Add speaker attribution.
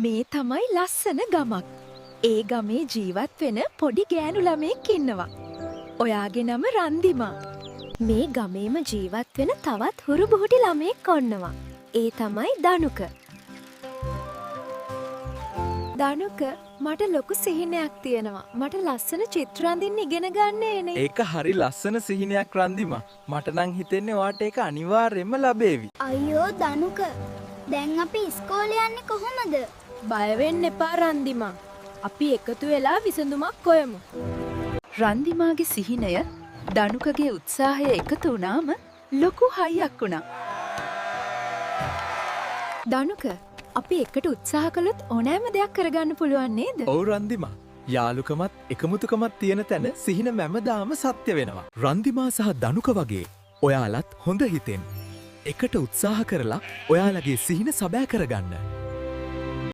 Speaker 1: මේ තමයි ලස්සන ගමක්. ඒ ගමේ ජීවත් වෙන පොඩි ගෑනු ළමයෙක් ඉන්නවා. ඔයාගේ නම රන්දිමා. මේ ගමේම ජීවත් වෙන තවත් හුරු බුහුටි ළමයෙක් ඔන්නවා. ඒ තමයි දනුක. දනුක, මට ලොකු සිහිනයක් තියෙනවා. මට ලස්සන චිත්‍ර අඳින්න ඉගෙන ගන්න එනේ.
Speaker 2: ඒක හරි ලස්සන සිහිනයක් රන්දිමා. මට නම් හිතෙන්නේ ඔයාට ඒක අනිවාර්යයෙන්ම ලැබේවි.
Speaker 3: අයියෝ දනුක, දැන් අපි ඉස්කෝලේ යන්නේ කොහොමද?
Speaker 1: බය වෙන්න එපා රන්දිමා. අපි එකතු වෙලා විසඳුමක් හොයමු. රන්දිමාගේ සිහිනය දනුකගේ උත්සාහය එකතු වුණාම ලොකු හයියක් වුණා. දනුක, අපි එකට උත්සාහ කළොත් ඕනෑම දෙයක් කරගන්න පුළුවන් නේද?
Speaker 2: ඔව් රන්දිමා. යාළුකමත් එකමුතුකමත් තියෙන තැන සිහින මැමදාම සත්‍ය වෙනවා. රන්දිමා සහ දනුක වගේ ඔයාලත් හොඳ හිතෙන් එකට උත්සාහ කරලා ඔයාලගේ සිහින සබෑ කරගන්න.